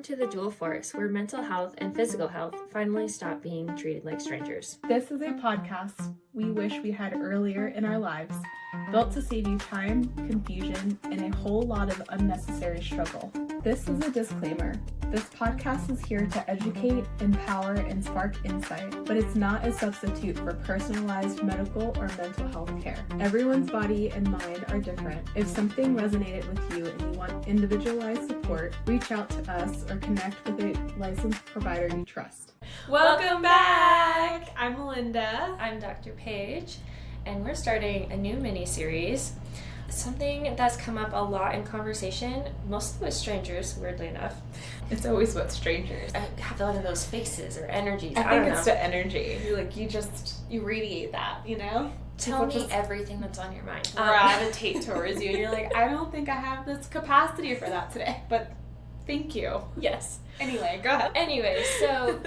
to the Dual Force, where mental health and physical health finally stop being treated like strangers. This is a podcast we wish we had earlier in our lives, built to save you time, confusion, and a whole lot of unnecessary struggle. This is a disclaimer. This podcast is here to educate, empower, and spark insight, but it's not a substitute for personalized medical or mental health care. Everyone's body and mind are different. If something resonated with you and you want individualized support, reach out to us or connect with a licensed provider you trust. Welcome back! I'm Melinda. I'm Dr. Paige, and we're starting a new mini-series. Something that's come up a lot in conversation, mostly with strangers, weirdly enough. It's always with strangers. I have one of those faces or energies. I think don't it's know. the energy. You radiate that, you know? Tell People me everything that's on your mind. gravitate towards you, and you're like, I don't think I have this capacity for that today, but thank you. Yes. Anyway, go ahead. Anyway, so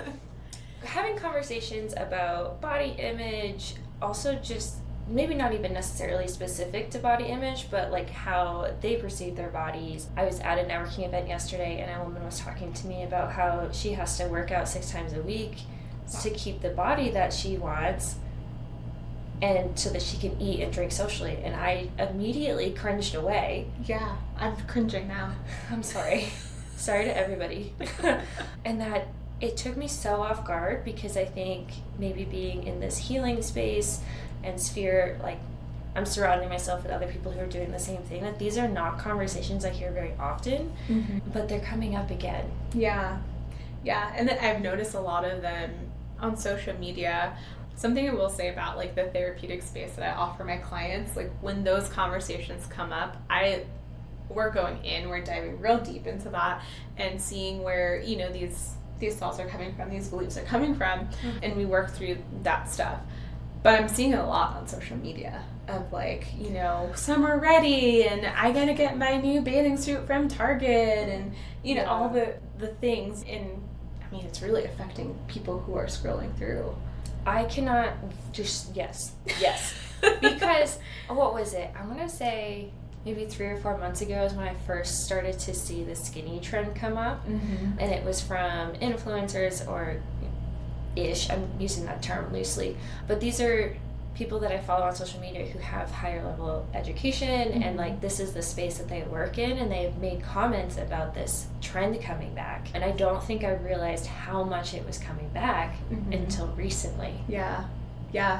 having conversations about body image, also just maybe not even necessarily specific to body image, but like how they perceive their bodies. I was at a networking event yesterday, and a woman was talking to me about how she has to work out 6 times a week to keep the body that she wants, and so that she can eat and drink socially. And I immediately cringed away. Yeah, I'm cringing now. I'm sorry. Sorry to everybody. And that it took me so off guard, because I think maybe being in this healing space and sphere, like, I'm surrounding myself with other people who are doing the same thing, that these are not conversations I hear very often, but they're coming up again. Yeah, and then I've noticed a lot of them on social media. Something I will say about like the therapeutic space that I offer my clients, like when those conversations come up, we're going in, we're diving real deep into that and seeing where, you know, these thoughts are coming from, these beliefs are coming from, and we work through that stuff. But I'm seeing it a lot on social media of like, you know, summer ready, and I gotta get my new bathing suit from Target, and, you know, all the things. And I mean, it's really affecting people who are scrolling through. I cannot just, yes. Because, what was it? I want to say maybe 3 or 4 months ago is when I first started to see the skinny trend come up. And it was from influencers or ish, I'm using that term loosely, but these are people that I follow on social media who have higher level education, and like this is the space that they work in, and they've made comments about this trend coming back, and I don't think I realized how much it was coming back until recently. Yeah,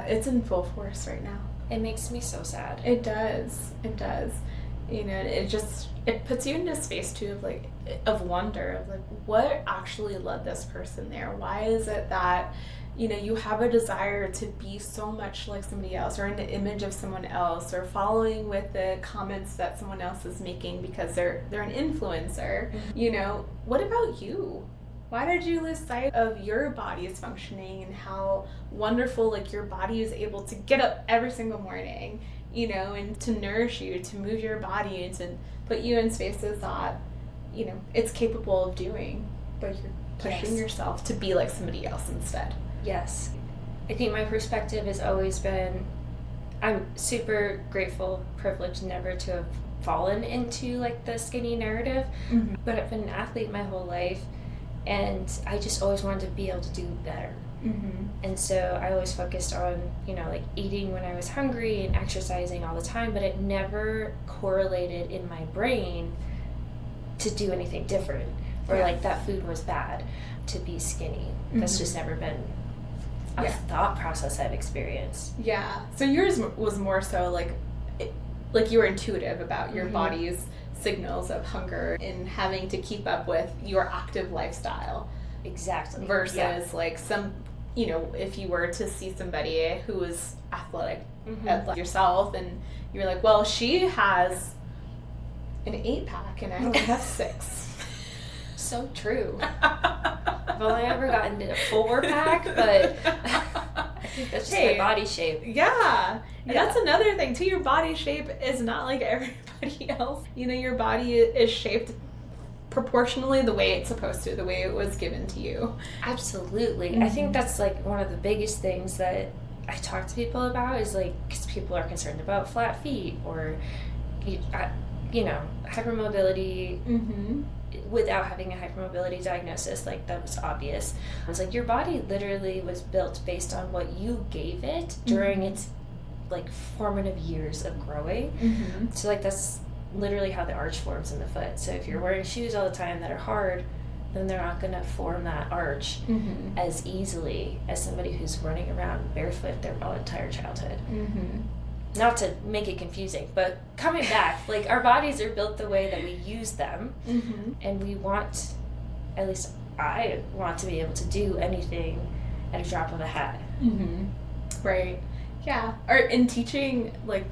it's in full force right now. It makes me so sad. It does. You know, it puts you in a space too of wonder of like, what actually led this person there? Why is it that, you know, you have a desire to be so much like somebody else, or in the image of someone else, or following with the comments that someone else is making because they're an influencer? You know, what about you? Why did you lose sight of your body's functioning and how wonderful like your body is able to get up every single morning, you know, and to nourish you, to move your body, and to put you in spaces that, you know, it's capable of doing, but you're pushing yourself to be like somebody else instead. Yes. I think my perspective has always been, I'm super grateful, privileged never to have fallen into like the skinny narrative, but I've been an athlete my whole life, and I just always wanted to be able to do better. And so I always focused on, you know, like eating when I was hungry and exercising all the time, but it never correlated in my brain to do anything different, or like that food was bad to be skinny. That's just never been a thought process I've experienced. Yeah. So yours was more so like you were intuitive about your body's signals of hunger and having to keep up with your active lifestyle. Exactly. Versus like some, you know, if you were to see somebody who was athletic like yourself, and you're like, well, she has an 8-pack and I only have 6. So true. I've only ever gotten to a 4-pack, but I think that's just my body shape. Yeah. And that's another thing too. Your body shape is not like everybody else. You know, your body is shaped proportionally the way it's supposed to, the way it was given to you. Absolutely. I think that's like one of the biggest things that I talk to people about, is like, because people are concerned about flat feet or, you know, hypermobility, without having a hypermobility diagnosis, like that was obvious. It's like your body literally was built based on what you gave it during its like formative years of growing. So like that's literally how the arch forms in the foot. So if you're wearing shoes all the time that are hard, then they're not going to form that arch as easily as somebody who's running around barefoot their entire childhood. Not to make it confusing, but coming back, like our bodies are built the way that we use them, and we want, at least I want to be able to do anything at a drop of a hat. Right. Yeah. Or in teaching, like,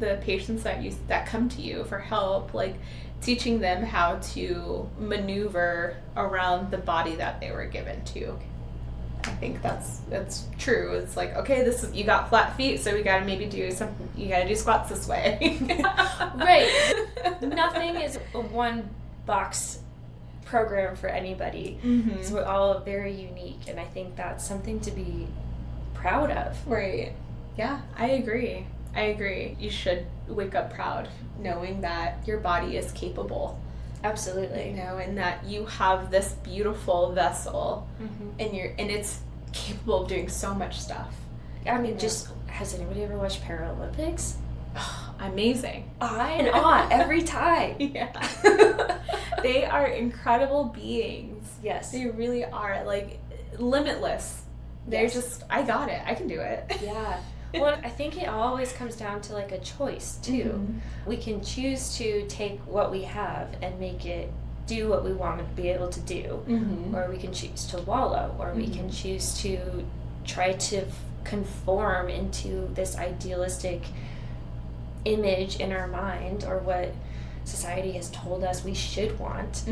the patients that come to you for help, like teaching them how to maneuver around the body that they were given to. I think that's true. It's like, okay, you got flat feet, so we gotta maybe do something. You gotta do squats this way. Right. Nothing is a one box program for anybody. So we're all very unique, and I think that's something to be proud of. Right. Yeah, I agree. You should wake up proud, knowing that your body is capable. Absolutely. You know, and that you have this beautiful vessel, and it's capable of doing so much stuff. I mean, just, has anybody ever watched Paralympics? Oh, amazing. And on every time. Yeah. They are incredible beings. Yes. They really are, like, limitless. They're just, I got it. I can do it. Yeah. Well, I think it always comes down to like a choice too. We can choose to take what we have and make it do what we want to be able to do, or we can choose to wallow, or we can choose to try to conform into this idealistic image in our mind, or what society has told us we should want.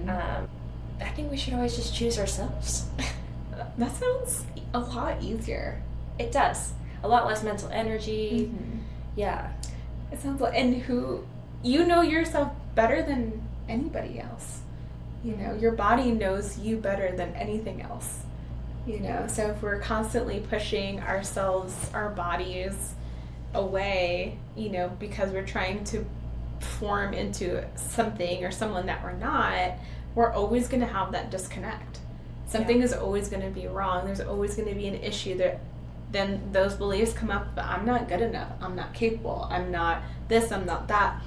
I think we should always just choose ourselves. That sounds a lot easier. It does. A lot less mental energy. Yeah. It sounds like, and you know yourself better than anybody else. You know, your body knows you better than anything else. You know, so if we're constantly pushing ourselves, our bodies away, you know, because we're trying to form into something or someone that we're not, we're always going to have that disconnect. Something is always going to be wrong. There's always going to be an issue that then those beliefs come up, but I'm not good enough, I'm not capable, I'm not this, I'm not that.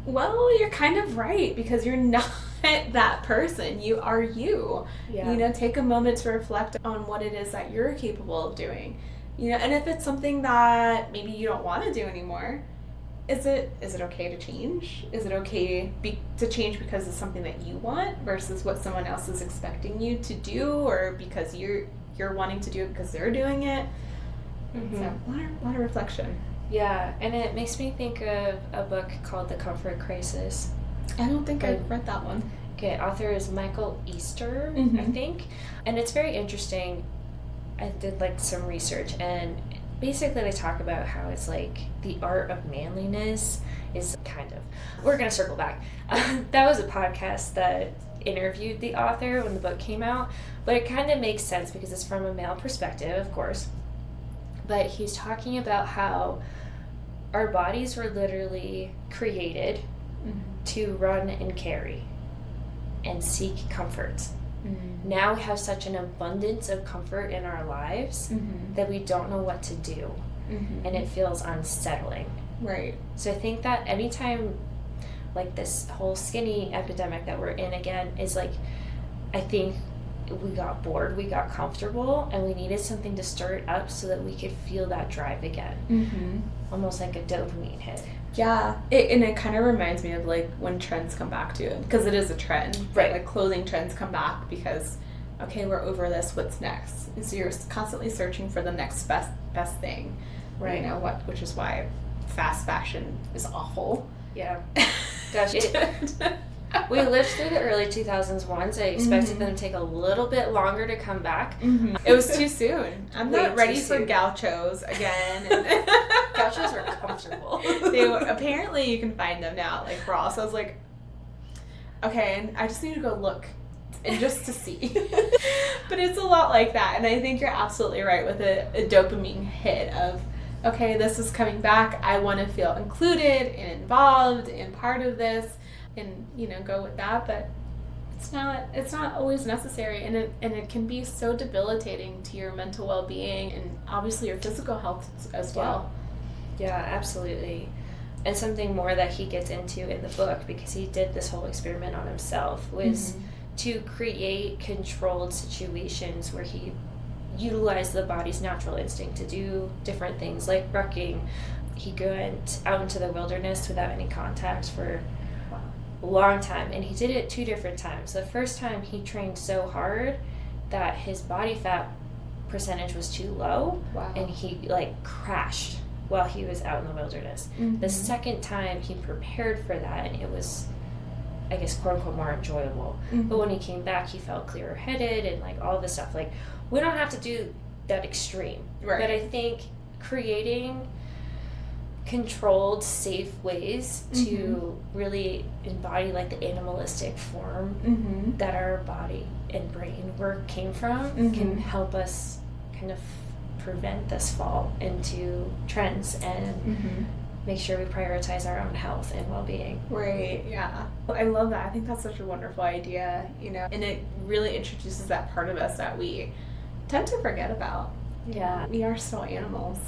Well, you're kind of right, because you're not that person. You are you. Yeah. You know, take a moment to reflect on what it is that you're capable of doing. You know, and if it's something that maybe you don't want to do anymore, is it okay to change? Is it okay to change because it's something that you want versus what someone else is expecting you to do, or because you're wanting to do it because they're doing it? So a lot of reflection. Yeah, and it makes me think of a book called The Comfort Crisis. I don't think I've read that one. Okay, author is Michael Easter, I think. And it's very interesting. I did like some research, and basically they talk about how it's like the art of manliness is kind of, we're going to circle back. That was a podcast that interviewed the author when the book came out, but it kind of makes sense because it's from a male perspective, of course. But he's talking about how our bodies were literally created to run and carry and seek comfort. Now we have such an abundance of comfort in our lives that we don't know what to do, and it feels unsettling. Right. So I think that anytime, like this whole skinny epidemic that we're in again is like, I think we got bored, we got comfortable, and we needed something to stir it up so that we could feel that drive again. Almost like a dopamine hit. Yeah, and it kind of reminds me of like when trends come back to it, because it is a trend. Right. Like clothing trends come back because, okay, we're over this, what's next? So you're constantly searching for the next best thing. Right. You know, which is why fast fashion is awful. Yeah. Gosh, we lived through the early 2000s once. I expected them to take a little bit longer to come back. It was too soon. I'm Way not ready too for soon. gauchos again. Gauchos were comfortable. Apparently you can find them now, like Ross. I was like, okay, and I just need to go look and just to see. But it's a lot like that, and I think you're absolutely right with a dopamine hit of, okay, this is coming back. I want to feel included and involved and part of this, and, you know, go with that. But it's not always necessary, and it can be so debilitating to your mental well-being and obviously your physical health as well. Yeah, absolutely. And something more that he gets into in the book, because he did this whole experiment on himself, was to create controlled situations where he utilized the body's natural instinct to do different things, like bucking. He went out into the wilderness without any contact for a long time, and he did it 2 different times. The first time he trained so hard that his body fat percentage was too low, and he like crashed while he was out in the wilderness. The second time he prepared for that, and it was, I guess, quote unquote, more enjoyable. But when he came back, he felt clearer headed and like all this stuff. Like, we don't have to do that extreme, right? But I think creating controlled, safe ways to really embody like the animalistic form that our body and brain work came from can help us kind of prevent this fall into trends and make sure we prioritize our own health and well-being. Right, yeah. I love that. I think that's such a wonderful idea, you know, and it really introduces that part of us that we tend to forget about. Yeah. We are still animals.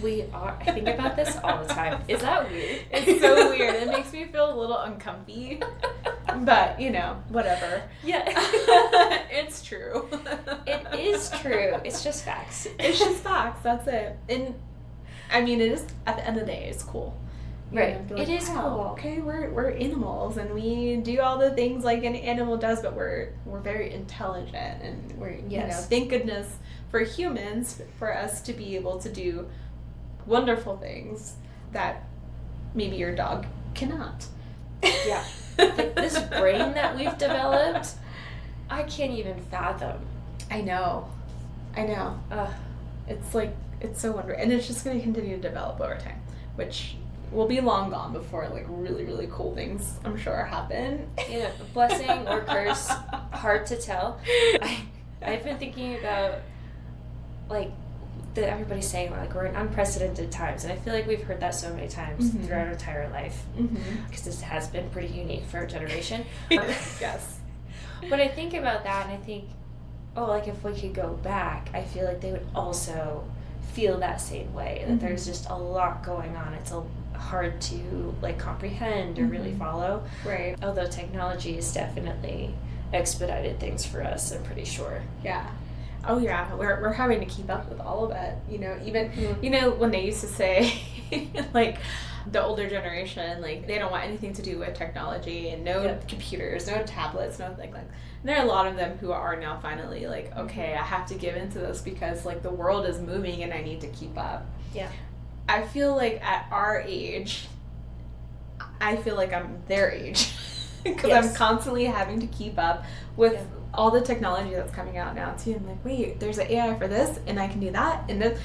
We are. I think about this all the time. Is that weird? It's so weird. It makes me feel a little uncomfy. But, you know, whatever. Yeah. It's true. It is true. It's just facts. It's just facts. That's it. And, I mean, it is, at the end of the day, it's cool. Right. Like, it is cool. Okay, we're animals, and we do all the things like an animal does, but we're very intelligent, and we're, you know, thank goodness for humans, for us to be able to do wonderful things that maybe your dog cannot. Yeah. Like this brain that we've developed, I can't even fathom. I know. It's like, it's so wonderful, and it's just going to continue to develop over time, which will be long gone before like really, really cool things, I'm sure, happen. You know, blessing or curse, hard to tell. I've been thinking about like that everybody's saying like we're in unprecedented times, and I feel like we've heard that so many times throughout our entire life, because this has been pretty unique for our generation. Yes. But I think about that, and I think, oh, like if we could go back, I feel like they would also feel that same way, that there's just a lot going on. It's hard to like comprehend or really follow. Right. Although technology has definitely expedited things for us, I'm pretty sure. Yeah. Oh yeah, we're having to keep up with all of it. You know, even you know when they used to say like the older generation, like they don't want anything to do with technology and no computers, no tablets, no like. And there are a lot of them who are now finally like, okay, I have to give into this because like the world is moving and I need to keep up. Yeah. I feel like at our age, I feel like I'm their age because I'm constantly having to keep up with all the technology that's coming out now too. I'm like, wait, there's an AI for this, and I can do that, and then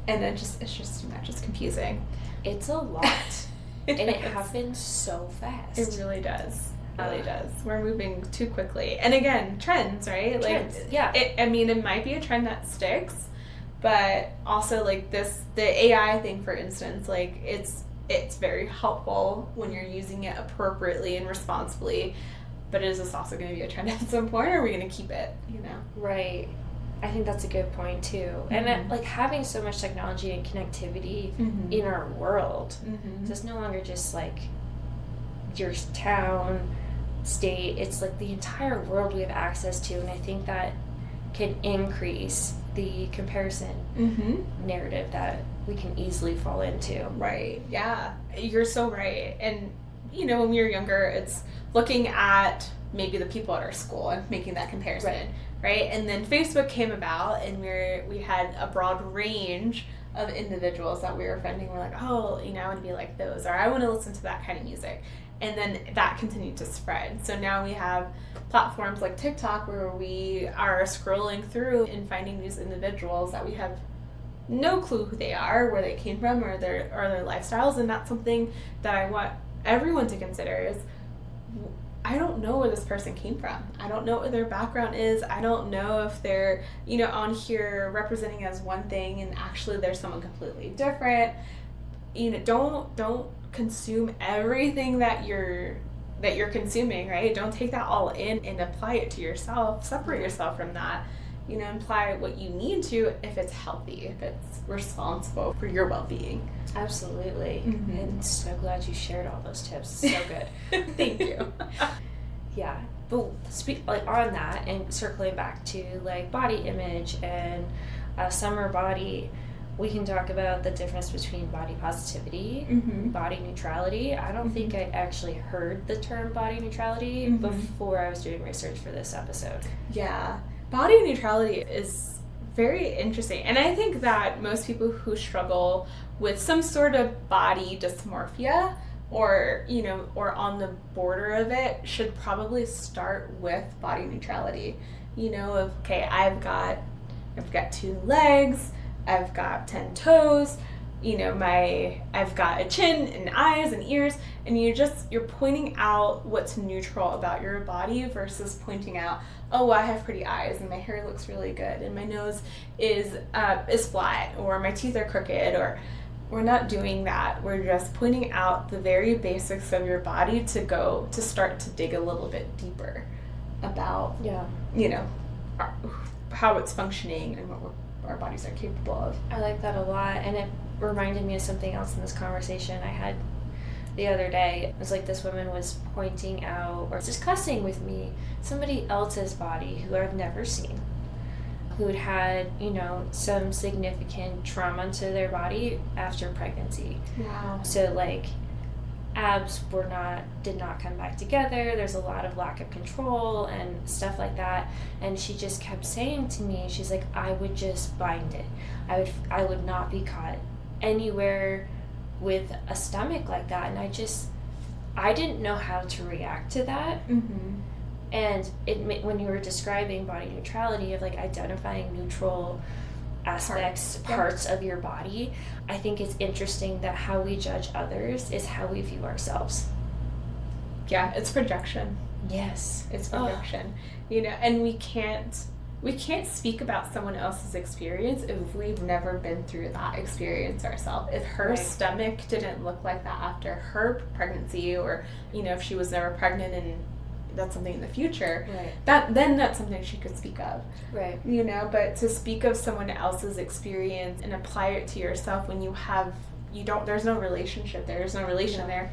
it's just confusing. It's a lot, and it happens so fast. It really does. It really does. We're moving too quickly, and again, trends, right? Trends. Like, yeah. I mean, it might be a trend that sticks, but also like the AI thing, for instance, like it's very helpful when you're using it appropriately and responsibly. But is this also going to be a trend at some point, or are we going to keep it, you know? Right. I think that's a good point, too. And like having so much technology and connectivity in our world, so it's no longer just like your town, state. It's like the entire world we have access to, and I think that can increase the comparison narrative that we can easily fall into. Right. Yeah. You're so right. And, you know, when we were younger, it's looking at maybe the people at our school and making that comparison, right? And then Facebook came about, and we had a broad range of individuals that we were friending. We're like, oh, you know, I want to be like those, or I want to listen to that kind of music. And then that continued to spread. So now we have platforms like TikTok where we are scrolling through and finding these individuals that we have no clue who they are, where they came from, or their lifestyles. And that's something that I want everyone to consider is, I don't know where this person came from. I don't know what their background is. I don't know if they're, you know, on here representing as one thing and actually they're someone completely different. You know, don't consume everything that you're that you're consuming, right? Don't take that all in and apply it to yourself. Separate yourself from that. Apply what you need to if it's healthy, if it's responsible for your well-being. Absolutely. And so glad you shared all those tips. So good. Thank you. Yeah. But on that and circling back to body image and summer body, we can talk about the difference between body positivity, body neutrality. I don't think I actually heard the term body neutrality before I was doing research for this episode. Yeah. Body neutrality is very interesting. And I think that most people who struggle with some sort of body dysmorphia or on the border of it should probably start with body neutrality. I've got 2 legs, I've got 10 toes, I've got a chin and eyes and ears, and you're pointing out what's neutral about your body versus pointing out, oh, I have pretty eyes and my hair looks really good and my nose is flat or my teeth are crooked, or we're not doing that. We're just pointing out the very basics of your body to start to dig a little bit deeper about how it's functioning and what our bodies are capable of. I like that a lot, and it reminded me of something else in this conversation I had the other day. It was this woman was pointing out or discussing with me somebody else's body who I've never seen, who'd had, some significant trauma to their body after pregnancy. Wow. So abs did not come back together. There's a lot of lack of control and stuff like that. And she just kept saying to me, she's like, I would just bind it. I would not be caught anywhere with a stomach like that. And I didn't know how to react to that. And when you were describing body neutrality of identifying neutral aspects, parts of your body, I think it's interesting that how we judge others is how we view ourselves. Yeah, it's projection. Yes. It's projection. And we can't speak about someone else's experience if we've never been through that experience ourselves. If her stomach didn't look like that after her pregnancy, or if she was never pregnant and that's something in the future, then that's something she could speak of. Right. But to speak of someone else's experience and apply it to yourself when there's no relationship there, there's no relation there,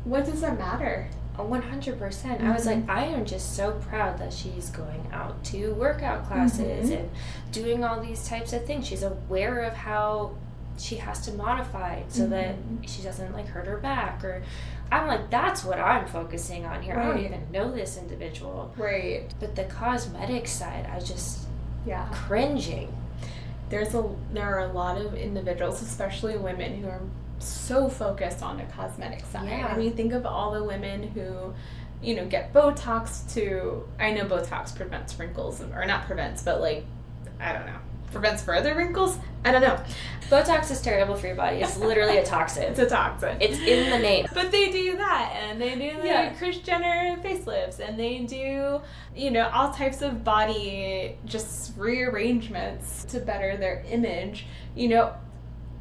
what does that matter? 100%. I was I am just so proud that she's going out to workout classes and doing all these types of things. She's aware of how she has to modify it so that she doesn't hurt her back, or I'm that's what I'm focusing on here. I don't even know this individual. Right. But the cosmetic side, I just cringing. There are a lot of individuals, especially women, who are so focused on the cosmetic side. Yeah. I mean, think of all the women who, get Botox I know Botox prevents wrinkles, or not prevents, but I don't know. Prevents further wrinkles? I don't know. Botox is terrible for your body. It's literally a toxin. It's a toxin. It's in the name. But they do that, and they do Kris Jenner facelifts, and they do, all types of body just rearrangements to better their image,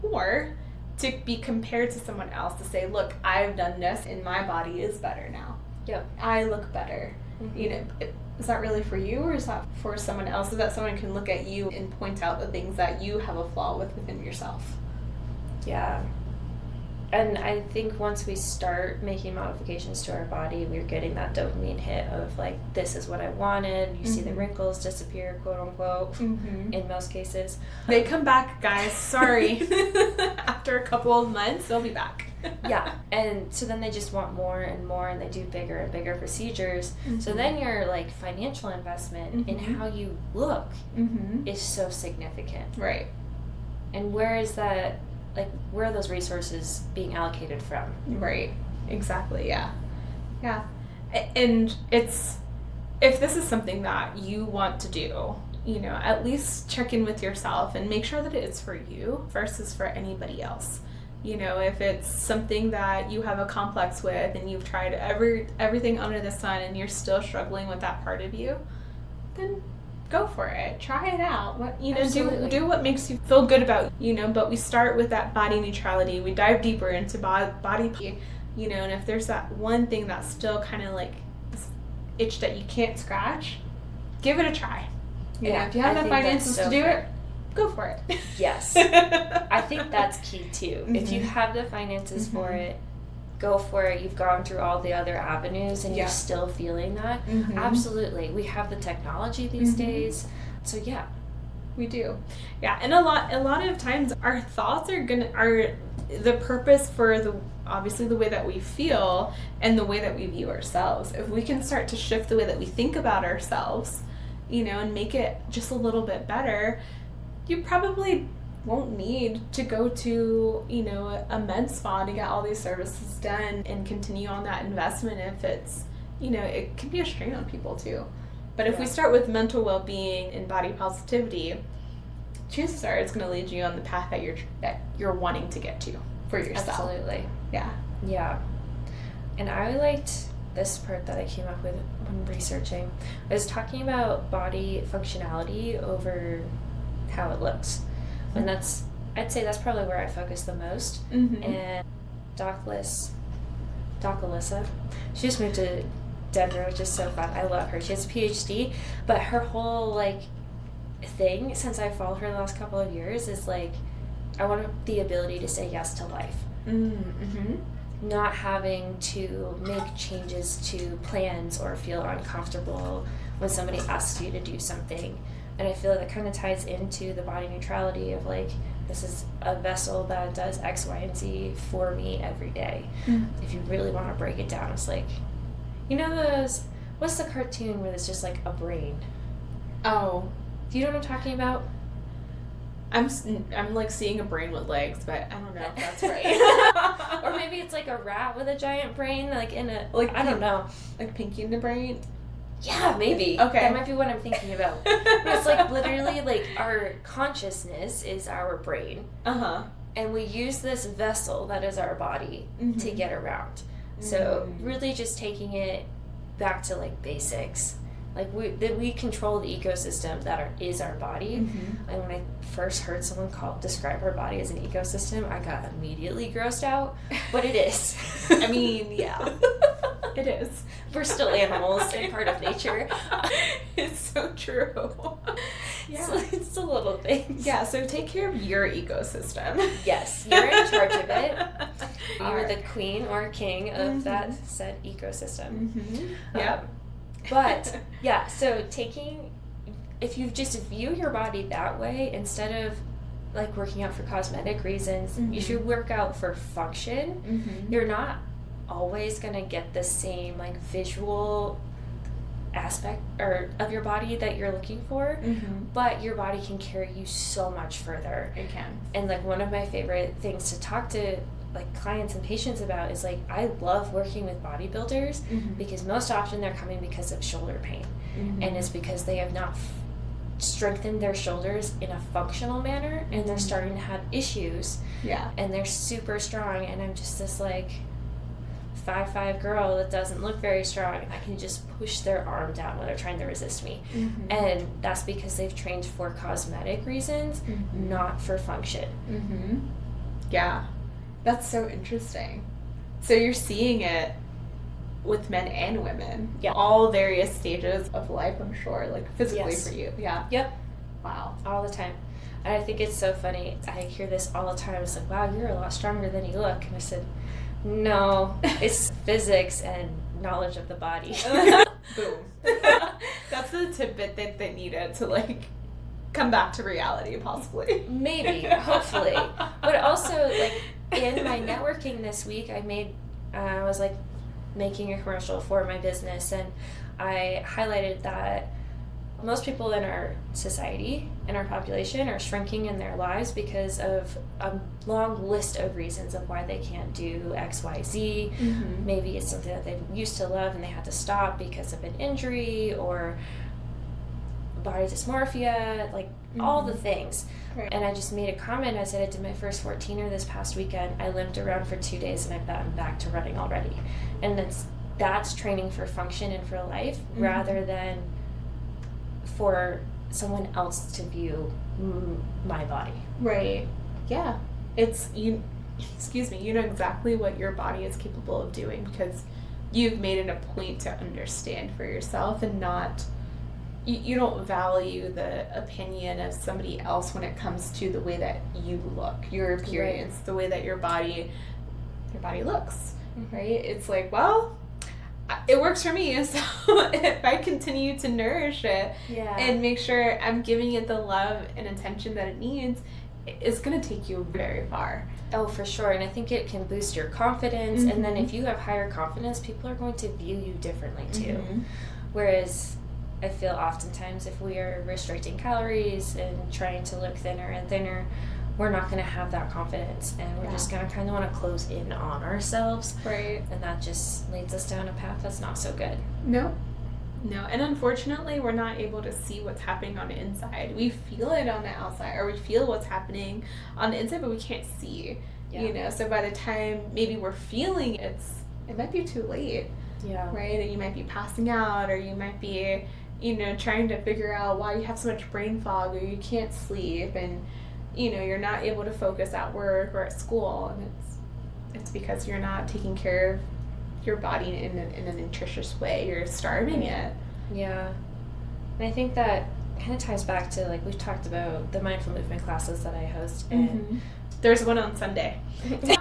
or to be compared to someone else to say, look, I've done this and my body is better now. Yep. I look better. Is that really for you, or is that for someone else? So that someone can look at you and point out the things that you have a flaw within yourself. Yeah. And I think once we start making modifications to our body, we're getting that dopamine hit of this is what I wanted. You see the wrinkles disappear, quote unquote, in most cases. They come back, guys. Sorry. After a couple of months, they'll be back. Yeah. And so then they just want more and more, and they do bigger and bigger procedures. So then your financial investment in how you look is so significant. Right. And where is that? Where are those resources being allocated from? Right. Exactly. Yeah. Yeah. And if this is something that you want to do, at least check in with yourself and make sure that it's for you versus for anybody else. If it's something that you have a complex with and you've tried everything under the sun and you're still struggling with that part of you, then go for it. Try it out. Do what makes you feel good about, but we start with that body neutrality. We dive deeper into body, you know, and if there's that one thing that's still kind of like this itch that you can't scratch, give it a try. You know, if you have the finances to do it, go for it. Yes. I think that's key too. If you have the finances for it, go for it. You've gone through all the other avenues and you're still feeling that. Absolutely. We have the technology these days. So yeah. We do. Yeah, and a lot of times our thoughts are the purpose for obviously the way that we feel and the way that we view ourselves. If we can start to shift the way that we think about ourselves, you know, and make it just a little bit better, you probably won't need to go to, you know, a med spa to get all these services done and continue on that investment if it's, you know, it can be a strain on people too. But if we start with mental well-being and body positivity, chances are it's going to lead you on the path that you're wanting to get to for yourself. Absolutely. Yeah. Yeah. And I liked this part that I came up with when researching. I was talking about body functionality over how it looks. And I'd say that's probably where I focus the most. And Doc Alyssa, she just moved to Denver, which is so fun. I love her. She has a PhD, but her whole like thing since I followed her the last couple of years is like, I want the ability to say yes to life. Not having to make changes to plans or feel uncomfortable when somebody asks you to do something. And I feel that kind of ties into the body neutrality of like, this is a vessel that does X, Y, and Z for me every day. If you really want to break it down, it's like, you know what's the cartoon where it's just like a brain? Oh. Do you know what I'm talking about? I'm like seeing a brain with legs, but I don't know if that's right. Or maybe it's like a rat with a giant brain, like in a, like, I don't know. Like Pinky and the Brain? Yeah, maybe. Okay. That might be what I'm thinking about. But it's like literally like our consciousness is our brain. And we use this vessel that is our body to get around. So really just taking it back to like basics. Like we control the ecosystem that is our body. And when I first heard someone describe our body as an ecosystem, I got immediately grossed out. But it is. I mean, yeah. It is. We're still animals and part of nature. It's so true. Yeah. So it's the little things. Yeah, so take care of your ecosystem. Yes, you're in charge of it. You're the queen or king of that said ecosystem. Yeah. But, yeah, so if you just view your body that way, instead of, like, working out for cosmetic reasons, you should work out for function. You're not always going to get the same, like, visual aspect of your body that you're looking for, but your body can carry you so much further. It can. And, like, one of my favorite things to talk to like clients and patients about is like, I love working with bodybuilders because most often they're coming because of shoulder pain, and it's because they have not strengthened their shoulders in a functional manner, and they're starting to have issues. And they're super strong, and I'm just this like 5'5" girl that doesn't look very strong, and I can just push their arm down when they're trying to resist me. And that's because they've trained for cosmetic reasons, not for function. Yeah. That's so interesting. So you're seeing it with men and women. Yeah. All various stages of life, I'm sure, like physically for you. Yeah. Yep. Wow. All the time. And I think it's so funny. I hear this all the time. It's like, wow, you're a lot stronger than you look. And I said, no, it's physics and knowledge of the body. Boom. That's the tidbit that they needed to like come back to reality, possibly. Maybe, hopefully. But also, like, in my networking this week, I was like making a commercial for my business, and I highlighted that most people in our society, in our population, are shrinking in their lives because of a long list of reasons of why they can't do X, Y, Z. Maybe it's something that they used to love and they had to stop because of an injury or body dysmorphia, like all the things. Right. And I just made a comment. I said I did my first 14er this past weekend. I limped around for 2 days and I've gotten back to running already. And that's training for function and for life rather than for someone else to view my body. Right. Yeah. It's you know exactly what your body is capable of doing because you've made it a point to understand for yourself and not, you don't value the opinion of somebody else when it comes to the way that you look, your appearance, the way that your body looks, right? It's like, well, it works for me, so if I continue to nourish it and make sure I'm giving it the love and attention that it needs, it's going to take you very far. Oh, for sure. And I think it can boost your confidence. And then if you have higher confidence, people are going to view you differently too. Whereas I feel oftentimes if we are restricting calories and trying to look thinner and thinner, we're not going to have that confidence, and we're just going to kind of want to close in on ourselves. Right. And that just leads us down a path that's not so good. No, and unfortunately, we're not able to see what's happening on the inside. We feel it on the outside, or we feel what's happening on the inside, but we can't see, you know? So by the time maybe we're feeling it might be too late, right? And you might be passing out, or you might be, you know, trying to figure out why you have so much brain fog, or you can't sleep, and you know, you're not able to focus at work or at school, and it's because you're not taking care of your body in a nutritious way. You're starving it. Yeah. And I think that kind of ties back to, like, we've talked about the mindful movement classes that I host, and there's one on Sunday. We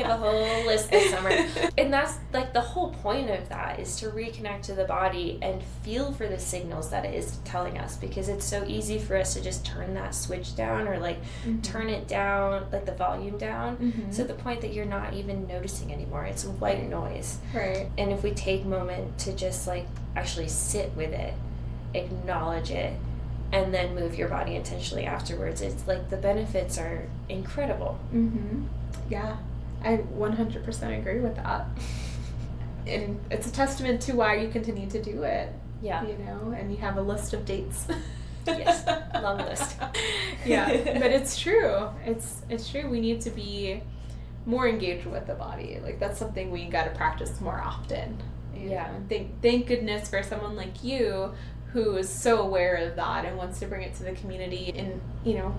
have a whole list this summer. And that's, like, the whole point of that is to reconnect to the body and feel for the signals that it is telling us, because it's so easy for us to just turn that switch down or, like, turn it down, like, the volume down, to the point that you're not even noticing anymore. It's white noise. Right. And if we take a moment to just, like, actually sit with it, acknowledge it, and then move your body intentionally afterwards, it's like the benefits are incredible. Yeah, I 100% agree with that. And it's a testament to why you continue to do it. Yeah. You know, and you have a list of dates. Yes, long list. Yeah, but it's true. It's true. We need to be more engaged with the body. Like, that's something we got to practice more often. You know? Thank goodness for someone like you who is so aware of that and wants to bring it to the community and, you know,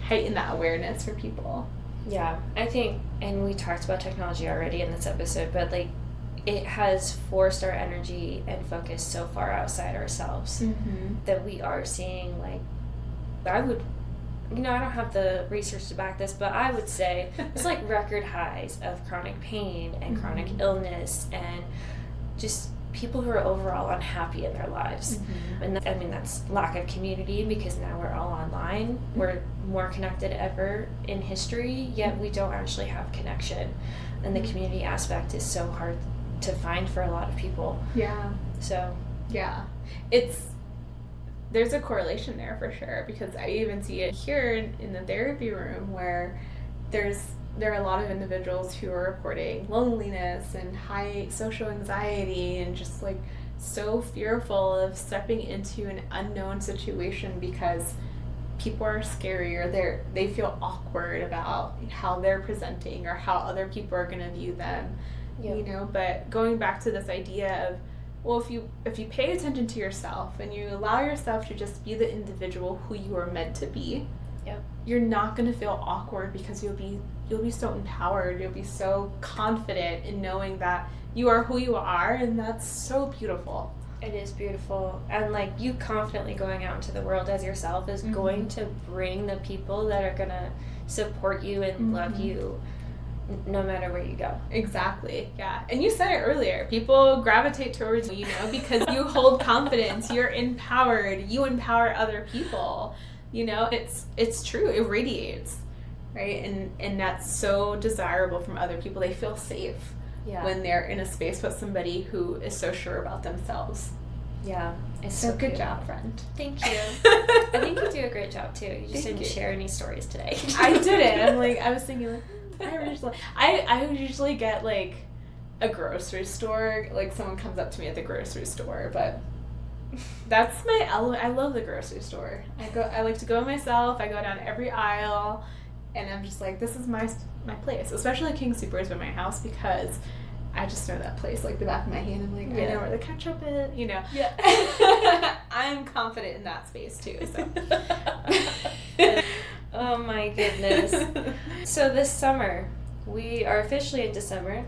heighten that awareness for people. Yeah, I think, and we talked about technology already in this episode, but, like, it has forced our energy and focus so far outside ourselves that we are seeing, like, I would, you know, I don't have the research to back this, but I would say it's like record highs of chronic pain and chronic illness and just people who are overall unhappy in their lives. And I mean, that's lack of community, because now we're all online. We're more connected ever in history, yet we don't actually have connection. And the community aspect is so hard to find for a lot of people. Yeah. So. Yeah. There's a correlation there for sure, because I even see it here in the therapy room where there are a lot of individuals who are reporting loneliness and high social anxiety and just, like, so fearful of stepping into an unknown situation because people are scary, or they feel awkward about how they're presenting or how other people are going to view them. You know, but going back to this idea of, well, if you pay attention to yourself and you allow yourself to just be the individual who you are meant to be, you're not going to feel awkward, because you'll be so empowered. You'll be so confident in knowing that you are who you are, and that's so beautiful. It is beautiful. And, like, you confidently going out into the world as yourself is going to bring the people that are going to support you and love you no matter where you go. Exactly. Yeah. And you said it earlier. People gravitate towards you, you know, because you hold confidence. You're empowered. You empower other people. You know, it's true. It radiates, right? And that's so desirable from other people. They feel safe when they're in a space with somebody who is so sure about themselves. Yeah. It's so good beautiful. job, friend. Thank you. I think you do a great job too. You just didn't share any stories today. I didn't. I was thinking, like, I would usually get, like, a grocery store, like, someone comes up to me at the grocery store, but that's my element. I love the grocery store. I like to go myself. I go down every aisle, and I'm just like, this is my place. Especially King Soopers by my house, because I just know that place like the back of my hand. I'm like, I know where the ketchup is, you know. Yeah. I'm confident in that space too. So. Oh my goodness. So this summer, we are officially into summer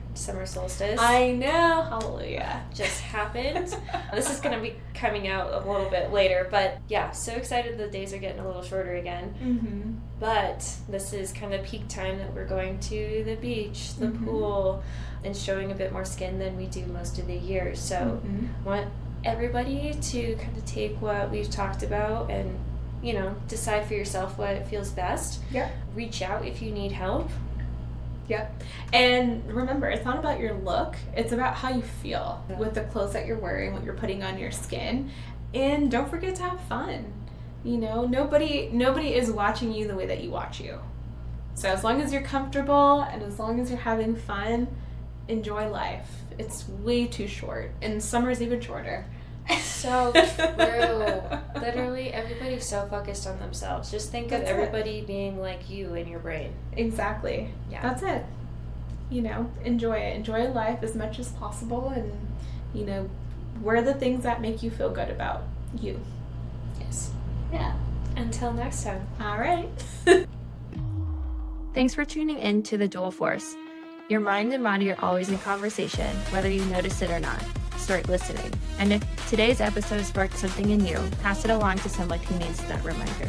solstice. I know, hallelujah. Just happened. This is going to be coming out a little bit later, but yeah, so excited the days are getting a little shorter again. Mm-hmm. But this is kind of peak time that we're going to the beach, the pool, and showing a bit more skin than we do most of the year. So I want everybody to kind of take what we've talked about and, you know, decide for yourself what feels best. Yep. Reach out if you need help. Yep. And remember, it's not about your look. It's about how you feel with the clothes that you're wearing, what you're putting on your skin. And don't forget to have fun. You know, nobody is watching you the way that you watch you. So as long as you're comfortable and as long as you're having fun, enjoy life. It's way too short. And summer's even shorter. So true. Literally, everybody's so focused on themselves. Just think of everybody being like you in your brain. Exactly. Yeah. That's it. You know, enjoy it. Enjoy life as much as possible and, you know, wear the things that make you feel good about you. Yes. Yeah. Until next time. All right. Thanks for tuning in to The Dual Force. Your mind and body are always in conversation, whether you notice it or not. Start listening. And if today's episode sparked something in you, pass it along to somebody who needs that reminder.